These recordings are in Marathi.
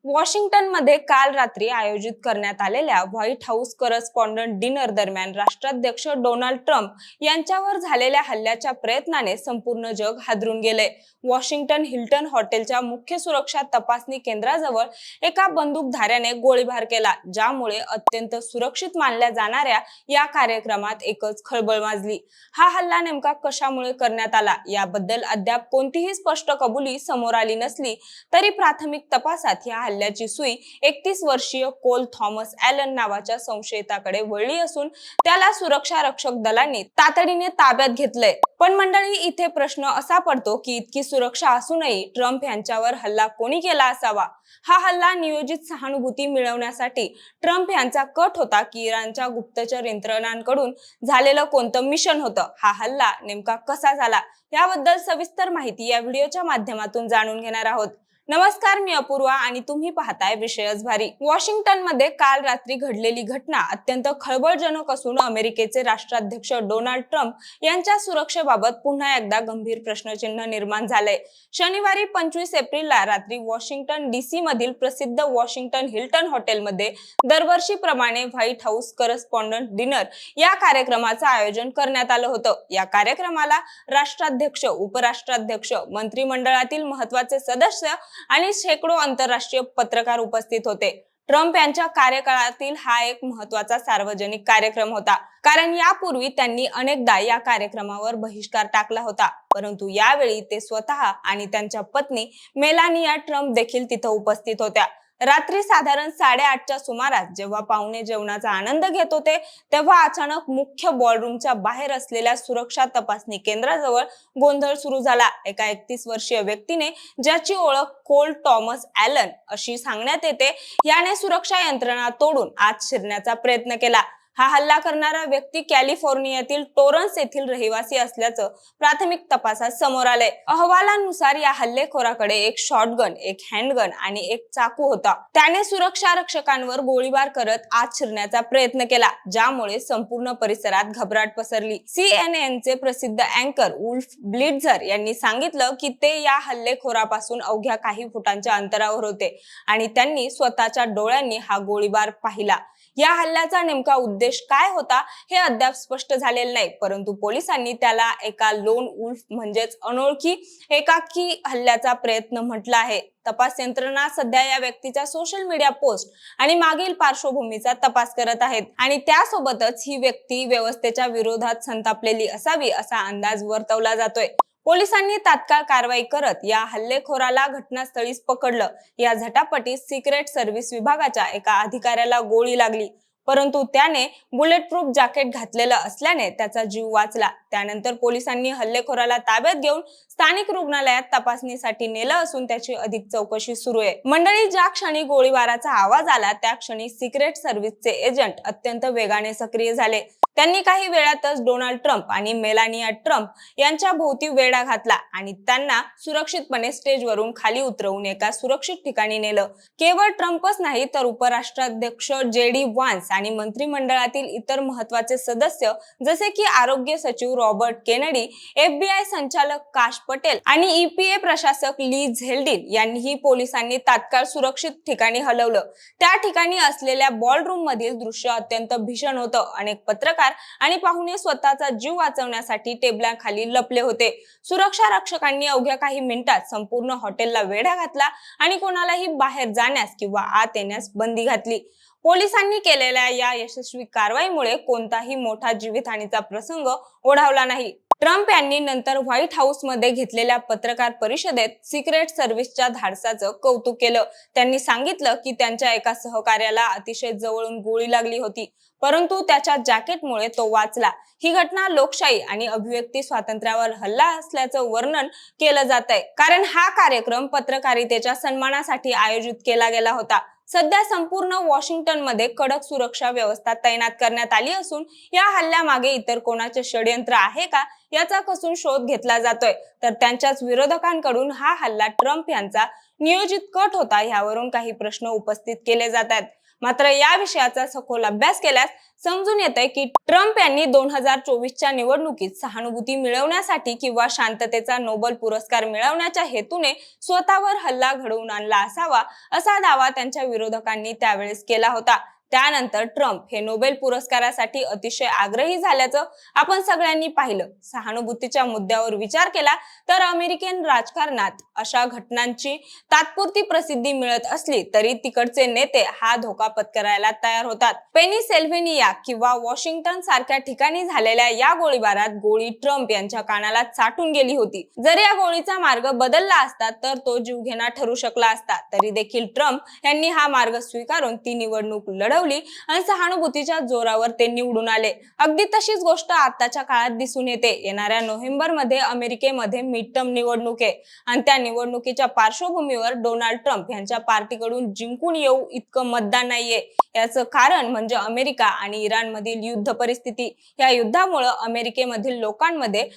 वॉशिंग्टनमध्ये काल रात्री आयोजित करण्यात आलेल्या व्हाईट हाऊस करस्पॉन्डंट डिनर दरम्यान राष्ट्राध्यक्ष डोनाल्ड ट्रम्प यांच्यावर झालेल्या हल्ल्याच्या प्रयत्नाने संपूर्ण जग हादरून गेले। वॉशिंग्टन हिल्टन हॉटेलच्या मुख्य सुरक्षा तपासणी केंद्राजवळ एका बंदूकधाऱ्याने गोळीबार केला, ज्यामुळे अत्यंत सुरक्षित मानल्या जाणाऱ्या या कार्यक्रमात एकच खळबळ माजली। हा हल्ला नेमका कशामुळे करण्यात आला याबद्दल अद्याप कोणतीही स्पष्ट कबुली समोर आली नसली तरी प्राथमिक तपासात या हल्ल्याची सुई 31 वर्षीय कोल थॉमस ॲलन नावाच्या संशयिताकडे वळली असून त्याला सुरक्षा रक्षक दलांनी तातडीने ताब्यात घेतलंय। पण मंडळी, इथे प्रश्न असा पडतो की इतकी सुरक्षा असूनही ट्रम्प यांच्यावर हल्ला कोणी केला असावा? हा हल्ला नियोजित सहानुभूती मिळवण्यासाठी ट्रम्प यांचा कट होता की इराणच्या गुप्तचर यंत्रणांकडून झालेलं कोणतं मिशन होतं? हा हल्ला नेमका कसा झाला याबद्दल सविस्तर माहिती या व्हिडिओच्या माध्यमातून जाणून घेणार आहोत। नमस्कार, मी अपूर्वा आणि तुम्ही पाहताय विषयच भारी। वॉशिंग्टनमध्ये काल रात्री घडलेली घटना अत्यंत खळबळजनक असून अमेरिकेचे राष्ट्राध्यक्ष डोनाल्ड ट्रम्प यांच्या सुरक्षेबाबत पुन्हा एकदा गंभीर प्रश्नचिन्ह निर्माण झाले। शनिवारी 25 एप्रिलला रात्री वॉशिंग्टन डीसी मधील प्रसिद्ध वॉशिंग्टन हिल्टन हॉटेलमध्ये दरवर्षीप्रमाणे व्हाईट हाऊस करस्पॉन्डंट डिनर या कार्यक्रमाचं आयोजन करण्यात आलं होतं। या कार्यक्रमाला राष्ट्राध्यक्ष, उपराष्ट्राध्यक्ष, मंत्रिमंडळातील महत्त्वाचे सदस्य आणि शेकडो आंतरराष्ट्रीय पत्रकार उपस्थित होते। ट्रम्प यांच्या कार्यकाळातील हा एक महत्त्वाचा सार्वजनिक कार्यक्रम होता, कारण यापूर्वी त्यांनी अनेकदा या कार्यक्रमावर बहिष्कार टाकला होता, परंतु यावेळी ते स्वतः आणि त्यांच्या पत्नी मेलानिया ट्रम्प देखील तिथं उपस्थित होत्या। रात्री साधारण 8:30च्या सुमारास जेव्हा पाहुणे जेवणाचा आनंद घेत होते, तेव्हा अचानक मुख्य बॉलरूमच्या बाहेर असलेल्या सुरक्षा तपासणी केंद्राजवळ गोंधळ सुरू झाला। एका 31 वर्षीय व्यक्तीने, ज्याची ओळख कोल थॉमस ॲलन अशी सांगण्यात येते, याने सुरक्षा यंत्रणा तोडून आत शिरण्याचा प्रयत्न केला। हा हल्ला करणारा व्यक्ती कॅलिफोर्नियातील टोरन्स येथील रहिवासी असल्याचं प्राथमिक तपासात समोर आलंय। अहवालानुसार या हल्लेखोराकडे एक शॉटगन, एक हँडगन आणि एक चाकू होता। त्याने सुरक्षा रक्षकांवर गोळीबार करत आत शिरण्याचा प्रयत्न केला, ज्यामुळे संपूर्ण परिसरात घबराट पसरली। सीएनएनचे प्रसिद्ध अँकर वुल्फ ब्लिट्झर यांनी सांगितलं की ते या हल्लेखोरापासून अवघ्या काही फुटांच्या अंतरावर होते आणि त्यांनी स्वतःच्या डोळ्यांनी हा गोळीबार पाहिला। या हल्ल्याचा नेमका उद्देश काय होता हे अद्याप स्पष्ट झालेलं नाही, परंतु पोलिसांनी त्याला एका लोन वुल्फ म्हणजेच अनोळखी एकाकी हल्ल्याचा प्रयत्न म्हटलं आहे। तपास यंत्रणा सध्या या व्यक्तीच्या सोशल मीडिया पोस्ट आणि मागील पार्श्वभूमीचा तपास करत आहेत आणि त्यासोबतच ही व्यक्ती व्यवस्थेच्या विरोधात संतापलेली असावी असा अंदाज वर्तवला जातोय। पोलिसांनी तात्काळ कारवाई करत या हल्लेखोराला घटनास्थळीच पकडलं। या झटापटीत सिक्रेट सर्व्हिस विभागाच्या एका अधिकाऱ्याला गोळी लागली, परंतु त्याने बुलेट प्रूफ जॅकेट घातलेलं असल्याने त्याचा जीव वाचला। त्यानंतर पोलिसांनी हल्लेखोराला ताब्यात घेऊन स्थानिक रुग्णालयात तपासणीसाठी नेलं असून त्याची अधिक चौकशी सुरू आहे। मंडळी, ज्या क्षणी गोळीबाराचा आवाज आला त्या क्षणी सिक्रेट सर्व्हिसचे एजंट अत्यंत वेगाने सक्रिय झाले। त्यांनी काही वेळातच डोनाल्ड ट्रम्प आणि मेलानिया ट्रम्प यांच्या भोवती वेढा घातला आणि त्यांना सुरक्षितपणे स्टेजवरून खाली उतरवून एका सुरक्षित ठिकाणी नेलं। केवळ ट्रम्पच नाही तर उपराष्ट्राध्यक्ष JD व्हान्स आणि मंत्रिमंडळातील इतर महत्त्वाचे सदस्य जसे की आरोग्य सचिव रॉबर्ट केनेडी, FBI संचालक काश पटेल आणि EPA प्रशासक ली झेल्डिन यांनीही पोलिसांनी तात्काळ सुरक्षित ठिकाणी हलवलं। त्या ठिकाणी असलेल्या बॉलरूम मधील दृश्य अत्यंत भीषण होतं। अनेक पत्रकार आणि पाहुणे स्वतःचा जीव वाचवण्यासाठी टेबलाखाली लपले होते। सुरक्षा रक्षकांनी अवघ्या काही मिनिटात संपूर्ण हॉटेलला वेढा घातला आणि कोणालाही बाहेर जाण्यास किंवा आत येण्यास बंदी घातली। पोलिसांनी केलेल्या या यशस्वी कारवाईमुळे कोणताही मोठा जीवितहानीचा प्रसंग ओढावला नाही। ट्रम्प यांनी नंतर व्हाईट हाऊस मध्ये घेतलेल्या पत्रकार परिषदेत सिक्रेट सर्व्हिसच्या धाडसाचं कौतुक केलं। त्यांनी सांगितलं की त्यांच्या एका सहकार्याला अतिशय जवळून गोळी लागली होती, परंतु त्याच्या जॅकेटमुळे तो वाचला। ही घटना लोकशाही आणि अभिव्यक्ती स्वातंत्र्यावर हल्ला असल्याचं वर्णन केलं जात आहे, कारण हा कार्यक्रम पत्रकारितेच्या सन्मानासाठी आयोजित केला गेला होता। सध्या संपूर्ण वॉशिंग्टनमध्ये कडक सुरक्षा व्यवस्था तैनात करण्यात आली असून या हल्ल्यामागे इतर कोणाचे षडयंत्र आहे का याचा कसून शोध घेतला जातोय। तर त्यांच्याच विरोधकांकडून हा हल्ला ट्रम्प यांचा नियोजित कट होता यावरून काही प्रश्न उपस्थित केले जात आहेत। मात्र या विषयाचा सखोल अभ्यास केल्यास समजून येतंय की ट्रम्प यांनी 2024च्या निवडणुकीत सहानुभूती मिळवण्यासाठी किंवा शांततेचा नोबेल पुरस्कार मिळवण्याच्या हेतूने स्वतःवर हल्ला घडवून आणला असावा, असा दावा त्यांच्या विरोधकांनी त्यावेळेस केला होता. त्यानंतर ट्रम्प हे नोबेल पुरस्कारासाठी अतिशय आग्रही झाल्याचं आपण सगळ्यांनी पाहिलं. सहानुभूतीच्या मुद्द्यावर विचार केला तर अमेरिकन राजकारणात अशा घटनांची तात्पुरती प्रसिद्धी मिळत असली तरी तिकडचे नेते हा धोका पत्करायला तयार होतात. पेनिसिल्व्हेनिया किंवा वॉशिंग्टन सारख्या ठिकाणी झालेल्या या गोळीबारात गोळी ट्रम्प यांच्या कानाला चाटून गेली होती. जर या गोळीचा मार्ग बदलला असता तर तो जीवघेणा ठरू शकला असता. तरी देखील ट्रम्प यांनी हा मार्ग स्वीकारून ती निवडणूक लढवली आणि सहानुभूतीच्या जोरावर ते निवडून आले. अगदी तशीच गोष्ट आताच्या काळात दिसून येते. येणाऱ्या नोव्हेंबरमध्ये अमेरिकेमध्ये मिडटर्म निवडणूक आहे आणि त्या निवडणुकीच्या पार्श्वभूमीवर डोनाल्ड ट्रम्प यांच्या पार्टीकडून जिंकून येऊ इतकं मतदान नाहीये. याचं कारण म्हणजे अमेरिका आणि इराण मधील युद्ध परिस्थिती. या युद्धामुळे अमेरिकेमधील लोकांमध्ये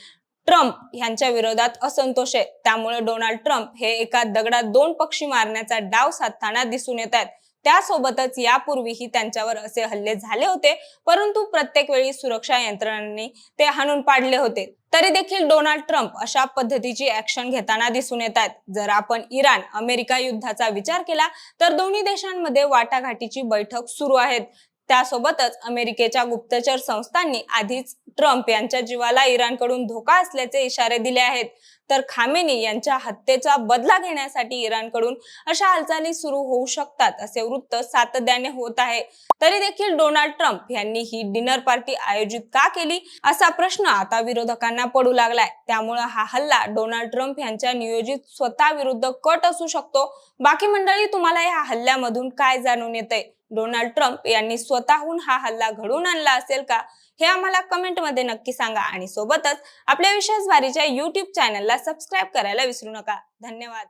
ट्रम्प यांच्या विरोधात असंतोष आहे. त्यामुळे डोनाल्ड ट्रम्प हे एका दगडात दोन पक्षी मारण्याचा डाव साधताना दिसून येत आहेत. त्यासोबतच यापूर्वीही त्यांच्यावर असे हल्ले झाले होते, परंतु प्रत्येक वेळी सुरक्षा यंत्रणांनी ते हाणून पाडले होते. तरी देखील डोनाल्ड ट्रम्प अशा पद्धतीची ऍक्शन घेताना दिसून येत आहेत. जर आपण इराण अमेरिका युद्धाचा विचार केला तर दोन्ही देशांमध्ये वाटाघाटीची बैठक सुरू आहेत. त्यासोबतच अमेरिकेच्या गुप्तचर संस्थांनी आधीच ट्रम्प यांच्या जीवाला इराणकडून धोका असल्याचे इशारे दिले आहेत. तर खामेनी यांच्या हत्येचा बदला घेण्यासाठी इराणकडून अशा हालचाली सुरू होऊ शकतात असे वृत्त सातत्याने होत आहे. तरी देखील डोनाल्ड ट्रम्प यांनी ही डिनर पार्टी आयोजित का केली असा प्रश्न आता विरोधकांना पडू लागलाय. त्यामुळे हा हल्ला डोनाल्ड ट्रम्प यांच्या नियोजित स्वतः विरुद्ध कट असू शकतो. बाकी मंडळी, तुम्हाला या हल्ल्यामधून काय जाणून येतंय? डोनाल्ड ट्रम्प यांनी स्वतःहून हा हल्ला घडवून आणला असेल का, हे आम्हाला कमेंट मध्ये नक्की सांगा आणि सोबतच आपल्या विशेष वारीच्या YouTube चॅनलला सबस्क्राईब करायला विसरू नका. धन्यवाद.